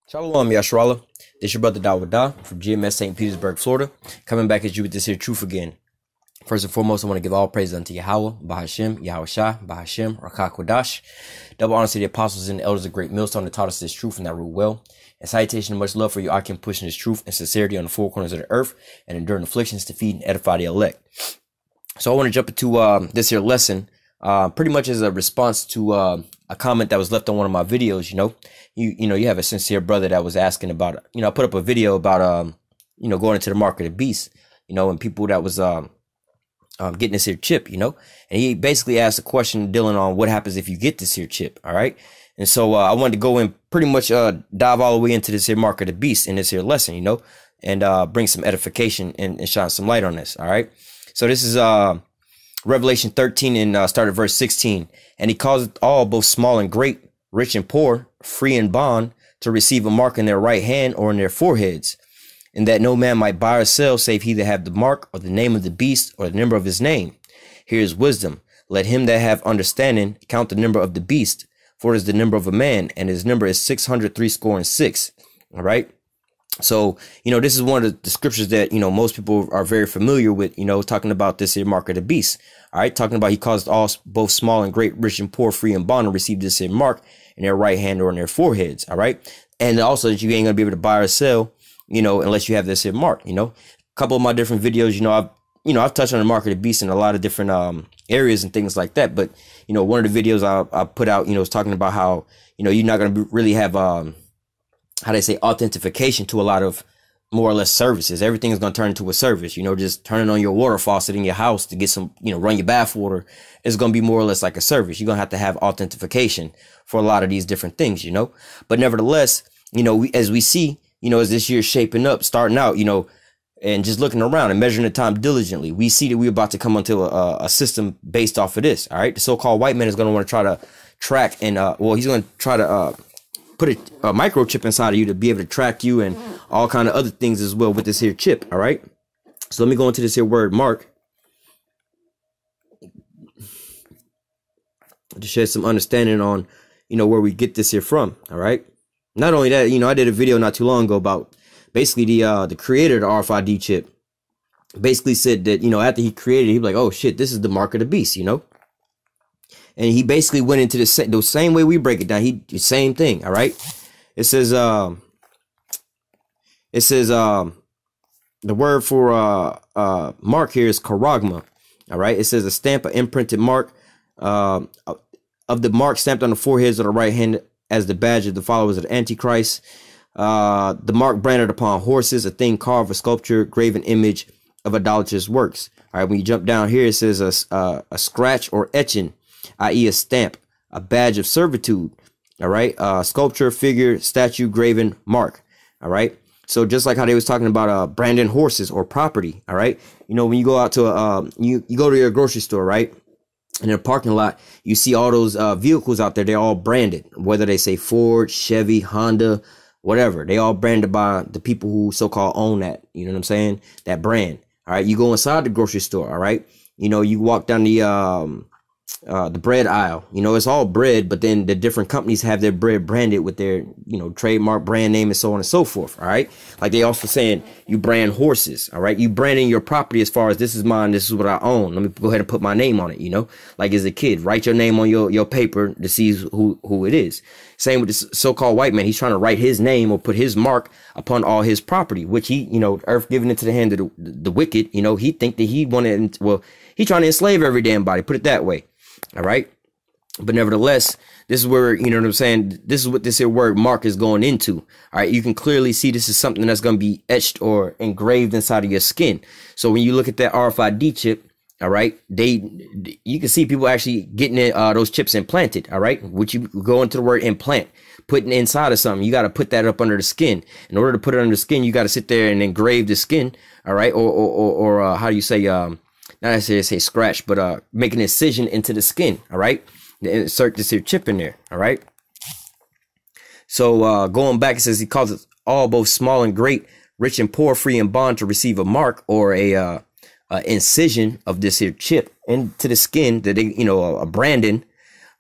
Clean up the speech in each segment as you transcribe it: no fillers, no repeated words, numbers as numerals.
Shalom, Yashrala. This your brother YAHAWAH from GMS St. Petersburg, Florida. Coming back at you with this here truth again. First and foremost, I want to give all praise unto Yahawah, Bahashem, YAHAWASHI, Bahashem, Rakah Kodash. Double honor to the apostles and the elders of Great Millstone that taught us this truth and that rule well. And salutation and much love for you, I can pushing this truth and sincerity on the four corners of the earth and enduring afflictions to feed and edify the elect. So I want to jump into this here lesson, pretty much as a response to a comment that was left on one of my videos. You have a sincere brother that was asking about, I put up a video about, going into the market of beasts, and people that was getting this here chip, and he basically asked a question dealing on what happens if you get this here chip. All right. And so I wanted to go and pretty much dive all the way into this here market of beasts in this here lesson, and bring some edification and shine some light on this. All right. So this is Revelation 13 and start at verse 16. And he caused all, both small and great, rich and poor, free and bond, to receive a mark in their right hand or in their foreheads, and that no man might buy or sell save he that have the mark or the name of the beast or the number of his name. Here is wisdom. Let him that have understanding count the number of the beast, for it is the number of a man, and his number is 666. All right. So, this is one of the scriptures that, most people are very familiar with, talking about this here mark of the beast. All right. Talking about he caused all, both small and great, rich and poor, free and bond, to receive this here mark in their right hand or in their foreheads. All right. And also that you ain't gonna be able to buy or sell, unless you have this here mark. A couple of my different videos, I've touched on the mark of the beast in a lot of different areas and things like that. But, one of the videos I put out, is talking about how, you're not going to really have, how they say, authentication to a lot of more or less services. Everything is going to turn into a service, just turning on your water faucet in your house to get some, run your bath water is going to be more or less like a service. You're going to have authentication for a lot of these different things, but nevertheless, as we see, as this year's shaping up, starting out, and just looking around and measuring the time diligently, we see that we're about to come onto a system based off of this. All right. The so-called white man is going to want to try to track and, he's going to try to, put a microchip inside of you to be able to track you and all kind of other things as well with this here chip. All right. So let me go into this here word mark to share some understanding on, where we get this here from. All right. Not only that, I did a video not too long ago about basically the creator of the RFID chip basically said that, after he created it, he was like, oh shit, this is the mark of the beast, And he basically went into the same way we break it down. The same thing. All right. It says the word for mark here is charagma. All right. It says a stamp, an imprinted mark of the mark stamped on the foreheads of the right hand as the badge of the followers of the Antichrist. The mark branded upon horses, a thing carved, a sculpture, graven image of idolatrous works. All right. When you jump down here, it says a scratch or etching, i.e. a stamp, a badge of servitude. All right. Sculpture, figure, statue, graven, mark. All right. So just like how they was talking about branding horses or property. All right. When you go out to you go to your grocery store, right? In a parking lot, you see all those vehicles out there. They're all branded, whether they say Ford, Chevy, Honda, whatever. They all branded by the people who so-called own that. You know what I'm saying? That brand. All right. You go inside the grocery store. All right. You walk down the bread aisle, it's all bread, but then the different companies have their bread branded with their, trademark brand name and so on and so forth. All right. Like they also saying you brand horses. All right. You branding your property as far as this is mine. This is what I own. Let me go ahead and put my name on it. Like as a kid, write your name on your paper to see who it is. Same with this so-called white man. He's trying to write his name or put his mark upon all his property, which he, earth given into the hand of the wicked. He think that he wanted, he trying to enslave every damn body, put it that way. All right. But nevertheless, this is where, what I'm saying? This is what this here word mark is going into. All right. You can clearly see this is something that's going to be etched or engraved inside of your skin. So when you look at that RFID chip, all right, you can see people actually getting those chips implanted. All right. Which you go into the word implant, putting inside of something. You got to put that up under the skin. In order to put it under the skin, you got to sit there and engrave the skin. All right. Or how do you say, not necessarily say scratch, but make an incision into the skin. All right. Insert this here chip in there. All right. So going back, it says he calls it all, both small and great, rich and poor, free and bond, to receive a mark or a incision of this here chip into the skin that they, a branding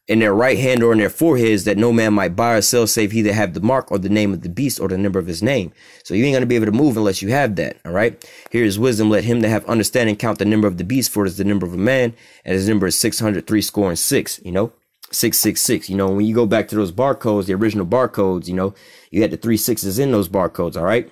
in their right hand or in their foreheads, that no man might buy or sell save he that have the mark or the name of the beast or the number of his name. So you ain't going to be able to move unless you have that. All right. Here is wisdom. Let him that have understanding count the number of the beast, for it is the number of a man, and his number is 603 you know, 666. You know, when you go back to those barcodes, the original barcodes, you know, you had the 3 6s in those barcodes. All right.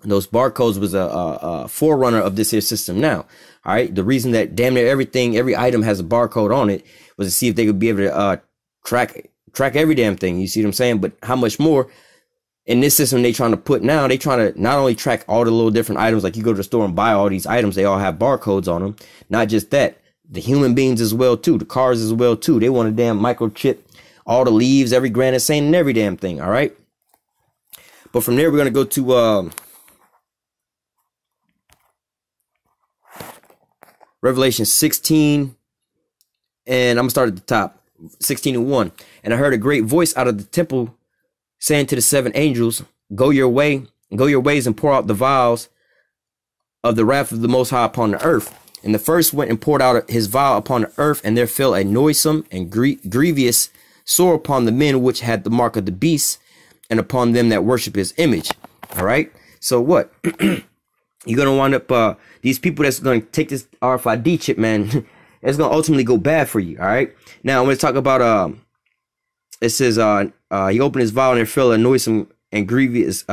And those barcodes was a forerunner of this here system now. All right. The reason that damn near everything, every item has a barcode on it was to see if they could be able to track every damn thing. You see what I'm saying? But how much more in this system they trying to put now? They trying to not only track all the little different items, like you go to the store and buy all these items, they all have barcodes on them. Not just that, the human beings as well too, the cars as well too. They want a damn microchip, all the leaves, every granite saint, and every damn thing. All right. But from there we're gonna go to Revelation 16, and I'm gonna start at the top. 16:1. And I heard a great voice out of the temple saying to the 7 angels, go your ways and pour out the vials of the wrath of the Most High upon the earth. And the first went and poured out his vial upon the earth, and there fell a noisome and grievous sore upon the men which had the mark of the beast, and upon them that worship his image. All right. So what? You're gonna wind up these people that's gonna take this RFID chip, man. It's gonna ultimately go bad for you. All right. Now I'm gonna talk about it says he opened his vial and there fell a noisome and grievous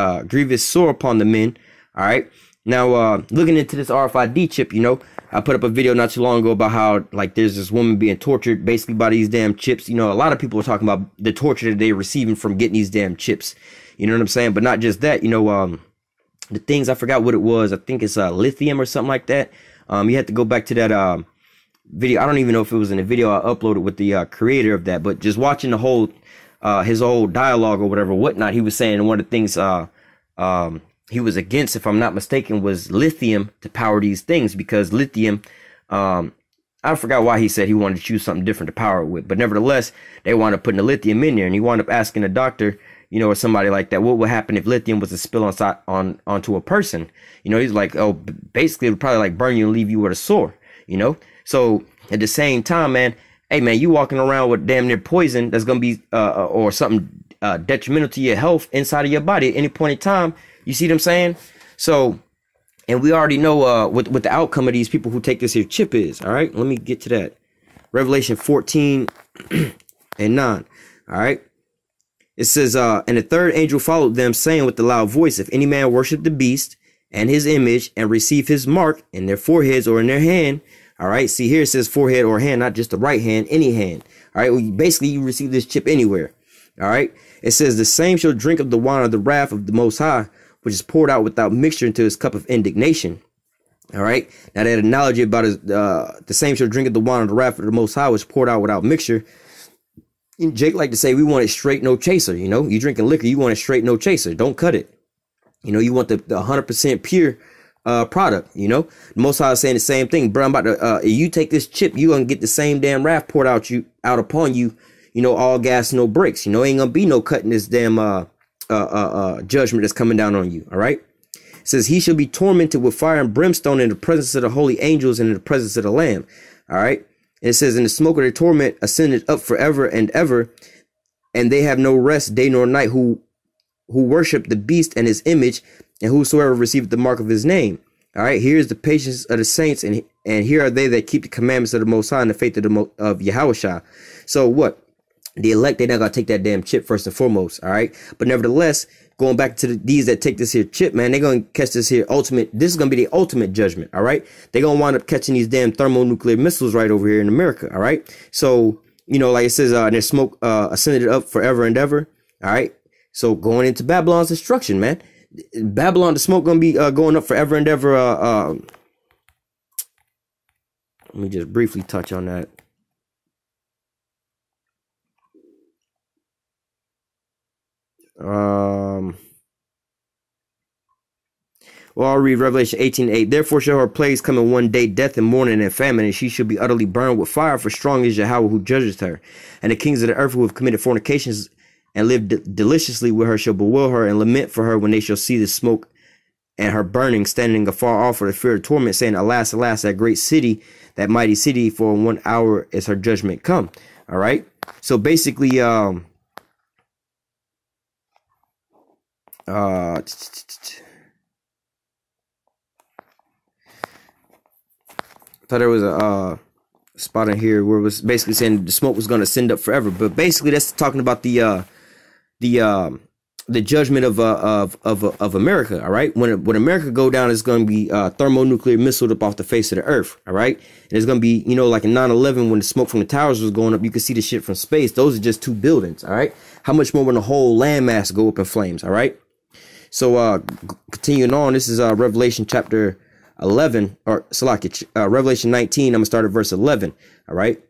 sore upon the men. All right. Now looking into this RFID chip, you know, I put up a video not too long ago about how like there's this woman being tortured basically by these damn chips. You know, a lot of people are talking about the torture that they're receiving from getting these damn chips. You know what I'm saying? But not just that, you know, the things, I forgot what it was. I think it's lithium or something like that. You had to go back to that video. I don't even know if it was in a video I uploaded with the creator of that, but just watching the whole his whole dialogue or whatnot, he was saying one of the things he was against, if I'm not mistaken, was lithium to power these things, because lithium, I forgot why he said he wanted to choose something different to power it with, but nevertheless they wound up putting the lithium in there, and he wound up asking a doctor, you know, or somebody like that, what would happen if lithium was to spill onto a person? You know, he's like, oh, basically it would probably like burn you and leave you with a sore, you know? So at the same time, man, hey man, you walking around with damn near poison that's gonna be or something detrimental to your health inside of your body at any point in time. You see what I'm saying? So, and we already know what the outcome of these people who take this here chip is. All right, let me get to that. Revelation 14 and 9. All right. It says, and the third angel followed them, saying with a loud voice, if any man worship the beast and his image and receive his mark in their foreheads or in their hand. All right. See, here it says forehead or hand, not just the right hand, any hand. All right. Well, basically, you receive this chip anywhere. All right. It says the same shall drink of the wine of the wrath of the Most High, which is poured out without mixture into his cup of indignation. All right. Now that analogy about the same shall drink of the wine of the wrath of the Most High, which is poured out without mixture. Jake like to say, we want it straight, no chaser. You know, you drinking liquor, you want it straight, no chaser. Don't cut it. You know, you want the 100% pure product. You know, the Most High is saying the same thing, bro. I'm about to you take this chip, you gonna get the same damn wrath poured out upon you. You know, all gas, no brakes. You know, ain't gonna be no cutting this damn judgment that's coming down on you. All right. It says he shall be tormented with fire and brimstone in the presence of the holy angels and in the presence of the Lamb. All right. And it says, in the smoke of their torment ascended up forever and ever, and they have no rest day nor night who worship the beast and his image, and whosoever receiveth the mark of his name. All right, here is the patience of the saints, and here are they that keep the commandments of the Most High and the faith of YAHAWASHI. So what? The elect, they're not gonna take that damn chip first and foremost. All right, but nevertheless, going back to these that take this here chip, man, they're gonna catch this here ultimate. This is gonna be the ultimate judgment. All right, they're gonna wind up catching these damn thermonuclear missiles right over here in America. All right, so you know, like it says, their smoke ascended up forever and ever. All right, so going into Babylon's destruction, man. Babylon, the smoke gonna be going up forever and ever. Let me just briefly touch on that. Well, I'll read Revelation 18:8. Therefore shall her plagues come in one day, death and mourning and famine, and she shall be utterly burned with fire, for strong is Yahawah who judges her. And the kings of the earth who have committed fornications and lived deliciously with her shall bewail her and lament for her when they shall see the smoke and her burning, standing afar off for the fear of torment, saying, alas, alas, that great city, that mighty city, for in 1 hour is her judgment come. All right. So basically, thought there was a spot in here where it was basically saying the smoke was going to send up forever, but basically that's talking about the judgment of America. All right, when America go down, it's going to be thermonuclear missile up off the face of the earth. All right, and it's going to be, you know, like in 9/11 when the smoke from the towers was going up, you could see the shit from space. Those are just 2 buildings. All right, how much more when the whole landmass go up in flames? All right, so continuing on, this is Revelation chapter 11, or Revelation 19. I'm gonna start at verse 11. All right,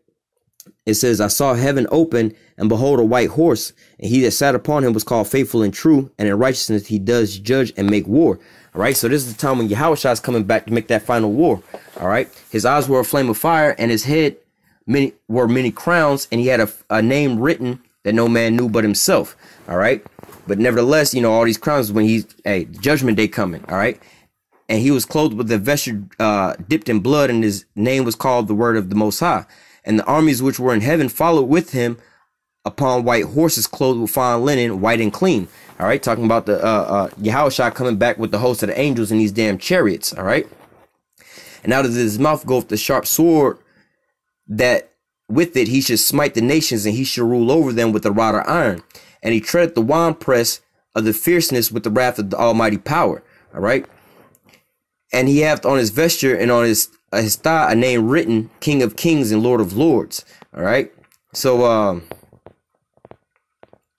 it says, I saw heaven open, and behold, a white horse, and he that sat upon him was called Faithful and True, and in righteousness he does judge and make war. All right, so this is the time when Yahawashi is coming back to make that final war. All right, his eyes were a flame of fire, and his head many crowns, and he had a name written that no man knew but himself. All right, but nevertheless, you know, all these crowns, when he's judgment day coming. All right, and he was clothed with a vesture dipped in blood, and his name was called the Word of the Most High. And the armies which were in heaven followed with him upon white horses, clothed with fine linen, white and clean. All right, talking about the Yahawashi coming back with the host of the angels in these damn chariots. All right, and out of his mouth goeth the sharp sword, that with it he should smite the nations, and he should rule over them with a rod of iron. And he treadeth the winepress of the fierceness with the wrath of the almighty power. All right, and he hath on his vesture and on his thigh a name written, King of Kings and Lord of Lords. All right, so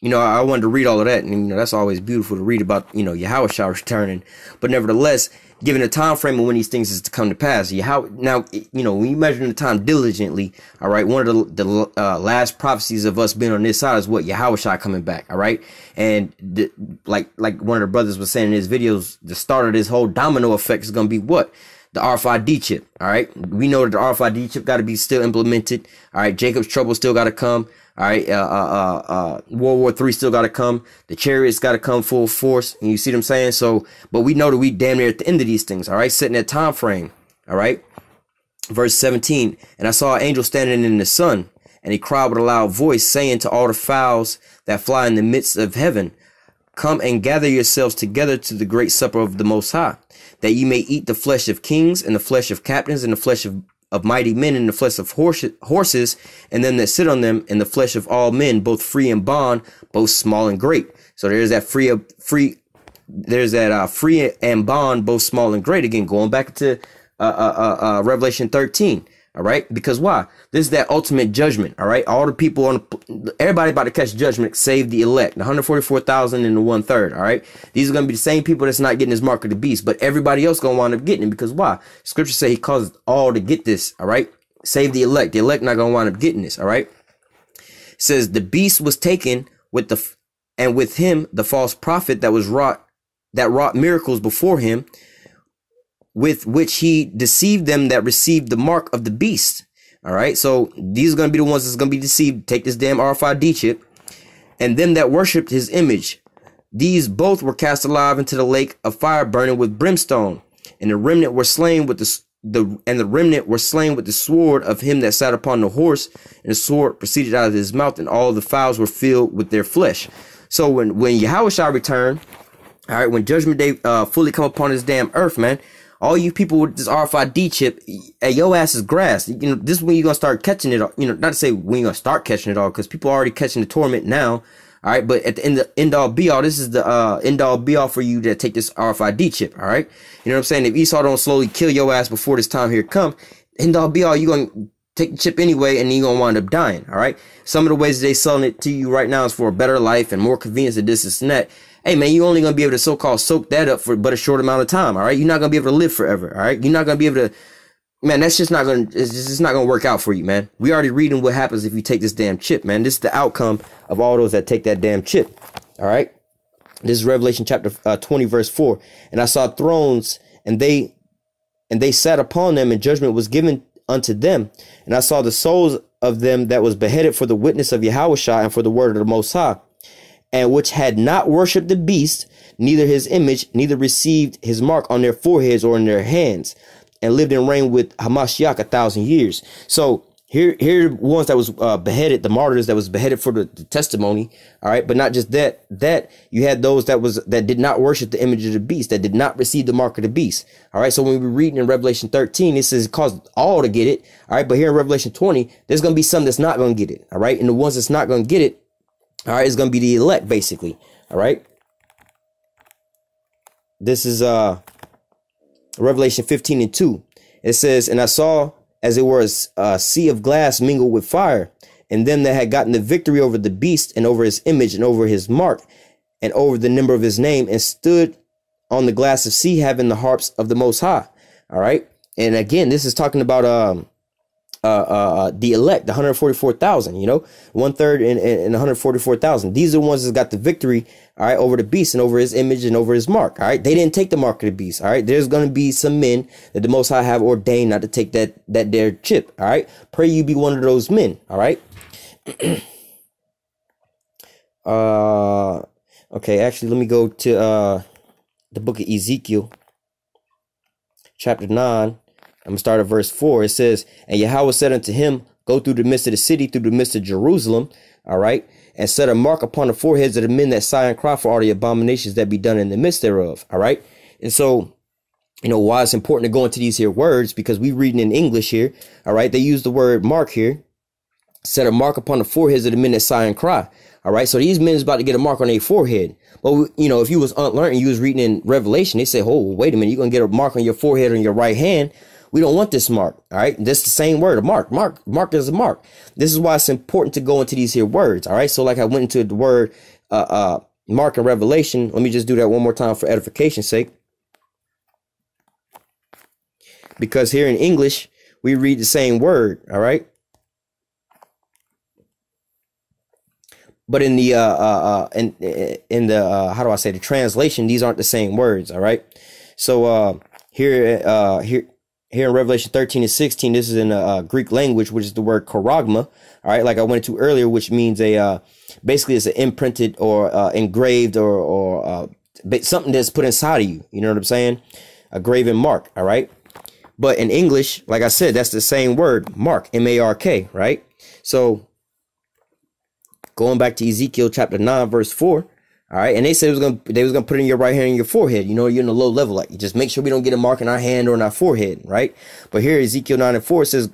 you know, I wanted to read all of that, and you know, that's always beautiful to read about, you know, Yahawashi returning. But nevertheless, given the time frame of when these things is to come to pass, now, you know, when you measure the time diligently, all right, one of the last prophecies of us being on this side is what? Yahawashi coming back. All right, and like one of the brothers was saying in his videos, the start of this whole domino effect is going to be what? The RFID chip. All right, we know that the RFID chip got to be still implemented. All right, Jacob's trouble still got to come. All right, World War III still got to come. The chariots got to come full force. And you see what I'm saying? So, but we know that we damn near at the end of these things. All right, setting that time frame. All right, verse 17. And I saw an angel standing in the sun, and he cried with a loud voice, saying to all the fowls that fly in the midst of heaven, come and gather yourselves together to the great supper of the Most High, that ye may eat the flesh of kings, and the flesh of captains, and the flesh of mighty men, and the flesh of horses, and them that sit on them, and the flesh of all men, both free and bond, both small and great. So there's that free and bond, both small and great. Again, going back to Revelation 13. All right, because why? This is that ultimate judgment. All right, all the people everybody about to catch judgment, save the elect, the 144,000 and the 1/3. All right, these are going to be the same people that's not getting this mark of the beast, but everybody else going to wind up getting it, because why? Scripture say he caused all to get this. All right, save the elect. The elect not going to wind up getting this. All right, it says the beast was taken with with him the false prophet that wrought miracles before him, with which he deceived them that received the mark of the beast. All right, so these are going to be the ones that's going to be deceived. Take this damn RFID chip. And them that worshipped his image, these both were cast alive into the lake of fire burning with brimstone. And the remnant were slain with the sword of him that sat upon the horse, and the sword proceeded out of his mouth, and all the fowls were filled with their flesh. So when Yahawashi return, all right, when judgment day fully come upon this damn earth, man, all you people with this RFID chip, hey, your ass is grass. You know, this is when you're going to start catching it all. You know, not to say when you're going to start catching it all, because people are already catching the torment now. All right. But at the end all be all, this is the end all be all for you to take this RFID chip. All right. You know what I'm saying? If Esau don't slowly kill your ass before this time here come, end all be all, you're going to take the chip anyway, and you're going to wind up dying. All right. Some of the ways they selling it to you right now is for a better life and more convenience and this and that. Hey, man, you're only going to be able to so-called soak that up for but a short amount of time, all right? You're not going to be able to live forever, all right? You're not going to be able to, man, that's just not going to, it's just not going to work out for you, man. We already reading what happens if you take this damn chip, man. This is the outcome of all those that take that damn chip, all right? This is Revelation chapter 20, verse 4. And I saw thrones, and they sat upon them, and judgment was given unto them. And I saw the souls of them that was beheaded for the witness of Yahawashi and for the word of the Most High, and which had not worshipped the beast, neither his image, neither received his mark on their foreheads or in their hands, and lived and reigned with Hamashiach 1,000 years. So here ones that was beheaded, the martyrs that was beheaded for the testimony. All right, but not just that. You had those that did not worship the image of the beast, that did not receive the mark of the beast. All right, so when we're reading in Revelation 13, it says it caused all to get it. All right, but here in Revelation 20, there's gonna be some that's not gonna get it. All right, and the ones that's not gonna get it, all right, is gonna be the elect, basically. All right, this is Revelation 15:2. It says, and I saw, as it were, a sea of glass mingled with fire, and them that had gotten the victory over the beast and over his image and over his mark and over the number of his name, and stood on the glass of sea, having the harps of the Most High. All right. And again, this is talking about the elect, the 144,000, you know, 1/3 and 144,000. These are the ones that got the victory, all right, over the beast and over his image and over his mark. All right, they didn't take the mark of the beast. All right, there's going to be some men that the Most High have ordained not to take that their chip. All right, pray you be one of those men. All right. Okay, actually, let me go to the book of Ezekiel, chapter 9. I'm going to start at verse 4. It says, and Yahawah said unto him, go through the midst of the city, through the midst of Jerusalem, all right, and set a mark upon the foreheads of the men that sigh and cry for all the abominations that be done in the midst thereof, all right. And so, you know, why it's important to go into these here words, because we reading in English here, all right, they use the word mark here, set a mark upon the foreheads of the men that sigh and cry, all right. So these men is about to get a mark on their forehead. But, you know, if you was unlearned and you was reading in Revelation, they say, oh, wait a minute, you're going to get a mark on your forehead or on your right hand. We don't want this mark. All right. That's the same word, a mark. Mark is a mark. This is why it's important to go into these here words. All right. So like I went into the word mark in Revelation. Let me just do that one more time for edification's sake. Because here in English, we read the same word. All right. But in the how do I say, the translation, these aren't the same words. All right. So here in Revelation 13:16, this is in Greek language, which is the word charagma. All right, like I went into earlier, which means basically it's an imprinted or engraved or something that's put inside of you. You know what I'm saying? A graven mark. All right. But in English, like I said, that's the same word, mark, M-A-R-K. Right. So going back to Ezekiel chapter 9, verse 4. All right. And they said they was gonna put it in your right hand and your forehead. You know, you're in a low level. Like, just make sure we don't get a mark in our hand or in our forehead. Right. But here, Ezekiel 9:4 says,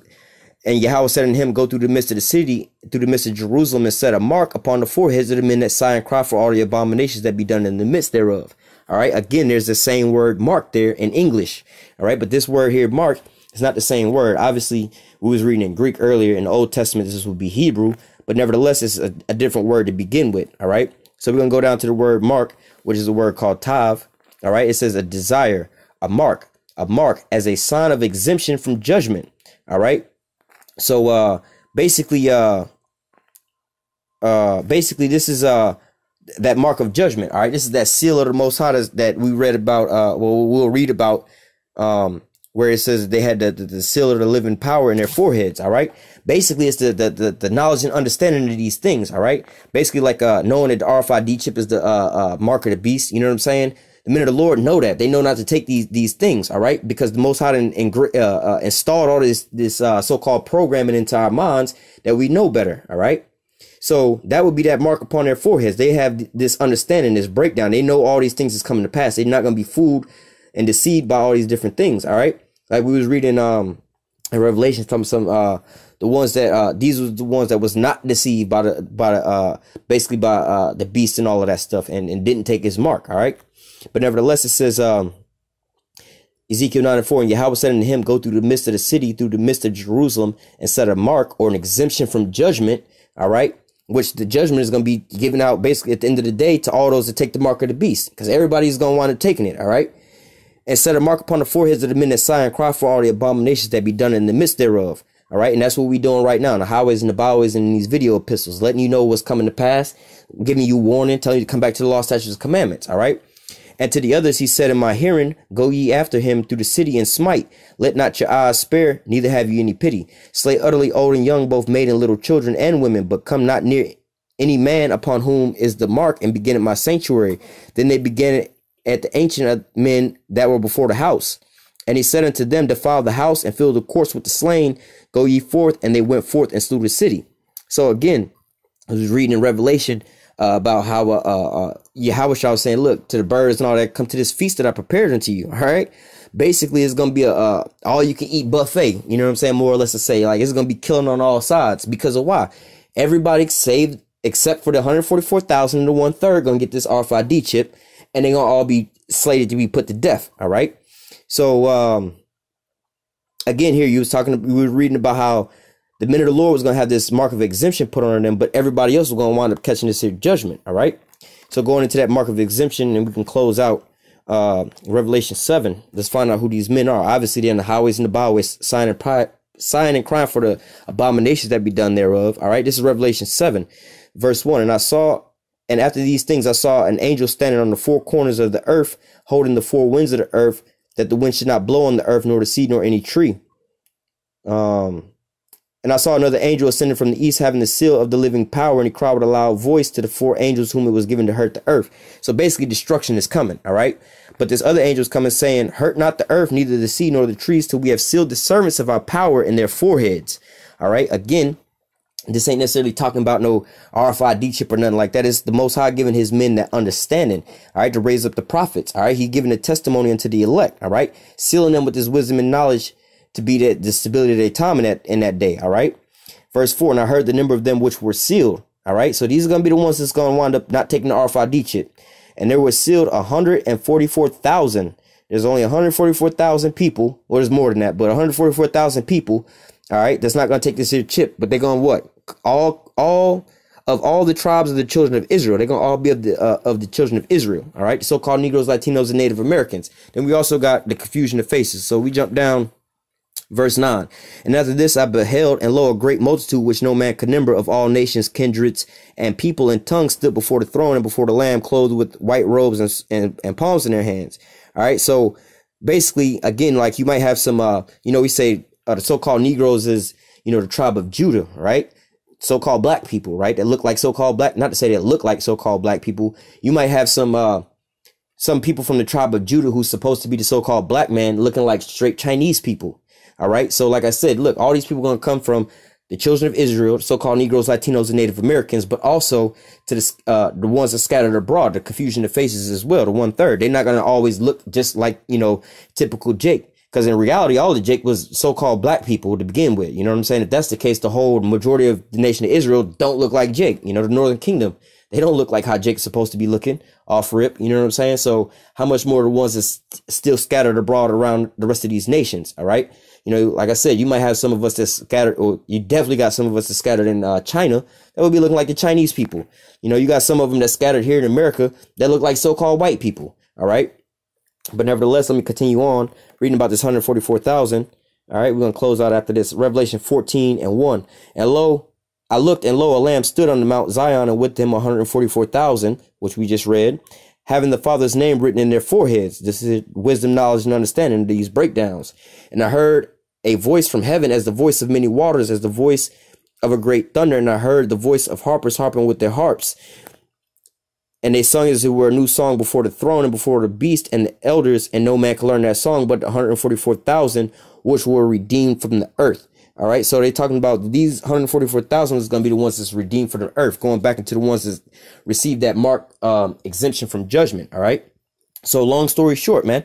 and Yahawah said unto him, go through the midst of the city, through the midst of Jerusalem, and set a mark upon the foreheads of the men that sigh and cry for all the abominations that be done in the midst thereof. All right. Again, there's the same word mark there in English. All right. But this word here, mark, is not the same word. Obviously, we was reading in Greek earlier. In the Old Testament, this would be Hebrew. But nevertheless, it's a different word to begin with. All right. So we're going to go down to the word mark, which is a word called tav. All right. It says a desire, a mark as a sign of exemption from judgment. All right. So basically, this is that mark of judgment. All right. This is that seal of the Most High that we read about. We'll read about where it says they had the seal of the living power in their foreheads. All right. Basically, it's the knowledge and understanding of these things. All right. Basically, like knowing that the RFID chip is the mark of the beast. You know what I'm saying? The men of the Lord know that. They know not to take these things. All right. Because the Most High installed all this so-called programming into our minds that we know better. All right. So that would be that mark upon their foreheads. They have this understanding, this breakdown. They know all these things is coming to pass. They're not going to be fooled and deceived by all these different things. All right. Like we was reading in Revelation, some the ones that these were the ones that was not deceived by the beast and all of that stuff and didn't take his mark. All right. But nevertheless, it says Ezekiel 9:4, and Yahawah said unto him, go through the midst of the city, through the midst of Jerusalem, and set a mark or an exemption from judgment. All right. Which the judgment is going to be given out basically at the end of the day to all those that take the mark of the beast, because everybody's going to wind up taking it. All right. And set a mark upon the foreheads of the men that sigh and cry for all the abominations that be done in the midst thereof. All right. And that's what we doing right now. The highways and the byways and these video epistles, letting you know what's coming to pass, giving you warning, telling you to come back to the law, statutes, and commandments. All right. And to the others, he said in my hearing, go ye after him through the city and smite. Let not your eyes spare, neither have you any pity. Slay utterly old and young, both maid and little children and women, but come not near any man upon whom is the mark, and begin at my sanctuary. Then they began at the ancient of men that were before the house. And he said unto them, defile the house and fill the courts with the slain. Go ye forth. And they went forth and slew the city. So again, I was reading in Revelation about how YAHAWASHI was saying, look, to the birds and all that, come to this feast that I prepared unto you. All right. Basically, it's going to be a all you can eat buffet. You know what I'm saying? More or less to say, like, it's going to be killing on all sides. Because of why? Everybody saved except for the 144,000 and the 1/3 going to get this RFID chip. And they're going to all be slated to be put to death. All right. So, again, here you were reading about how the men of the Lord was going to have this mark of exemption put on them, but everybody else was going to wind up catching this here judgment. All right. So going into that mark of exemption, and we can close out Revelation 7. Let's find out who these men are. Obviously, they're in the highways and the byways, sighing and crying for the abominations that be done thereof. All right. This is Revelation 7, verse 1. And after these things, I saw an angel standing on the four corners of the earth, holding the four winds of the earth, that the wind should not blow on the earth, nor the seed, nor any tree. And I saw another angel ascending from the east, having the seal of the living power, and he cried with a loud voice to the four angels whom it was given to hurt the earth. So basically destruction is coming. All right. But this other angel is coming saying, hurt not the earth, neither the sea nor the trees, till we have sealed the servants of our power in their foreheads. All right. Again, this ain't necessarily talking about no RFID chip or nothing like that. It's the Most High giving his men that understanding, all right, to raise up the prophets. All right. He giving a testimony unto the elect. All right. Sealing them with his wisdom and knowledge to be the stability of their time in that day. All right. Verse 4. And I heard the number of them which were sealed. All right. So these are going to be the ones that's going to wind up not taking the RFID chip. And there were sealed 144,000. There's only 144,000 people. Well, there's more than that, but 144,000 people. All right. That's not going to take this here chip, but they're going to what? All the tribes of the children of Israel. They're going to all be of the children of Israel. All right. So-called Negroes, Latinos, and Native Americans. Then we also got the confusion of faces. So we jump down. Verse 9. And after this I beheld, and lo, a great multitude which no man could number, of all nations, kindreds, and people and tongues, stood before the throne and before the Lamb, clothed with white robes and palms in their hands. All right. So basically, again, like you might have some, we say the so-called Negroes is, the tribe of Judah, right? So-called black people, right? That look like so-called black, not to say that look like so-called black people. You might have some people from the tribe of Judah who's supposed to be the so-called black man looking like straight Chinese people. All right. So like I said, look, all these people are going to come from the children of Israel, so-called Negroes, Latinos, and Native Americans, but also to the ones that scattered abroad, the confusion of faces as well, the 1/3. They're not going to always look just like, typical Jake. Because in reality, all of Jake was so-called black people to begin with. You know what I'm saying? If that's the case, the whole majority of the nation of Israel don't look like Jake. The Northern Kingdom, they don't look like how Jake's supposed to be looking off rip. You know what I'm saying? So how much more the ones that's still scattered abroad around the rest of these nations? All right. Like I said, you might have some of us that's scattered, or you definitely got some of us that's scattered in China that would be looking like the Chinese people. You got some of them that's scattered here in America that look like so-called white people. All right. But nevertheless, let me continue on reading about this 144,000. All right. We're going to close out after this. Revelation 14:1. And lo, I looked, and lo, a lamb stood on the Mount Zion, and with him 144,000, which we just read, having the Father's name written in their foreheads. This is wisdom, knowledge, and understanding, these breakdowns. And I heard a voice from heaven as the voice of many waters, as the voice of a great thunder. And I heard the voice of harpers harping with their harps. And they sung as it were a new song before the throne and before the beast and the elders. And no man could learn that song but the 144,000 which were redeemed from the earth. All right. So they're talking about these 144,000 is going to be the ones that's redeemed from the earth, going back into the ones that received that mark exemption from judgment. All right. So long story short, man,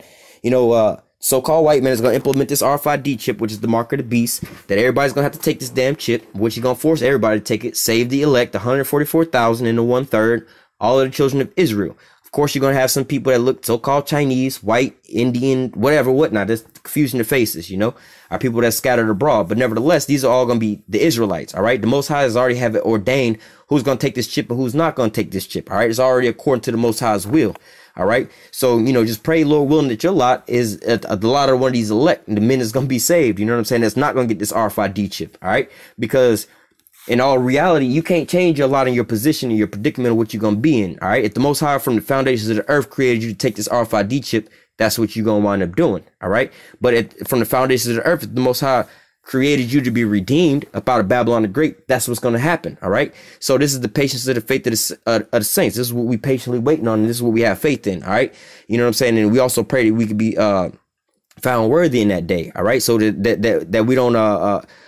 so-called white man is going to implement this RFID chip, which is the mark of the beast, that everybody's going to have to take this damn chip, which he's going to force everybody to take it, save the elect, 144,000 and the 1/3, all of the children of Israel. Of course, you're going to have some people that look so-called Chinese, white, Indian, whatever, whatnot. There's confusion of faces, are people that scattered abroad. But nevertheless, these are all going to be the Israelites. All right. The Most High has already have it ordained who's going to take this chip and who's not going to take this chip. All right. It's already according to the Most High's will. All right. So, just pray, Lord willing, that your lot is a lot of one of these elect, and the men is going to be saved. You know what I'm saying? That's not going to get this RFID chip. All right. Because in all reality, you can't change your lot in your position and your predicament of what you're going to be in. All right. If the Most High from the foundations of the earth created you to take this RFID chip, that's what you're going to wind up doing. All right. But from the foundations of the earth, if the Most High created you to be redeemed up out of Babylon the Great, that's what's going to happen. All right. So this is the patience of the faith of the saints. This is what we patiently waiting on. And this is what we have faith in. All right. You know what I'm saying? And we also pray that we could be found worthy in that day. All right. So that we don't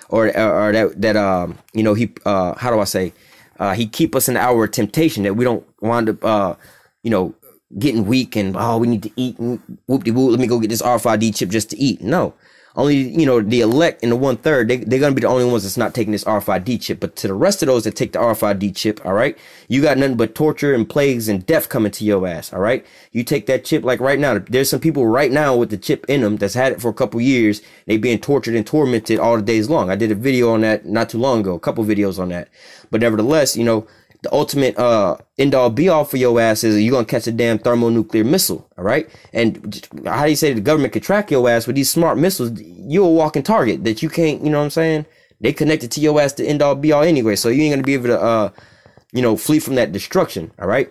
or that you know, he how do I say, he keep us in the hour of temptation, that we don't wind up you know, getting weak and, oh, we need to eat and whoop-de-whoop, let me go get this RFID chip just to eat. No. Only, you know, the elect and the 1/3, they're going to be the only ones that's not taking this RFID chip. But to the rest of those that take the RFID chip, all right, you got nothing but torture and plagues and death coming to your ass, all right? You take that chip, like right now, there's some people right now with the chip in them that's had it for a couple years. They being tortured and tormented all the days long. I did a video on that not too long ago, a couple videos on that. But nevertheless, you know, the ultimate end-all be-all for your ass is you're going to catch a damn thermonuclear missile, all right? And how do you say the government could track your ass with these smart missiles? You're a walking target that you can't, you know what I'm saying? They connected to your ass to end-all be-all anyway, so you ain't going to be able to, you know, flee from that destruction, all right?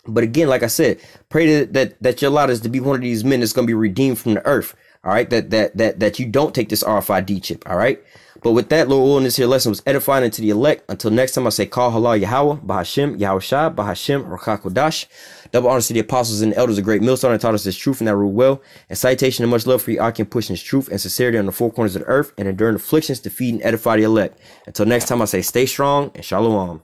But again, like I said, pray that your lot is to be one of these men that's going to be redeemed from the earth, all right? That you don't take this RFID chip, all right? But with that, Lord willing, this here lesson was edifying into the elect. Until next time, I say, call halal Yahawah, Bahashim, Yahawashi, Bahashim, Rakakodash. Double honors to the apostles and the elders of great millstone that taught us this truth and that rule well. And citation and much love for you, I can push this truth and sincerity on the four corners of the earth and enduring afflictions to feed and edify the elect. Until next time, I say, stay strong and shalom.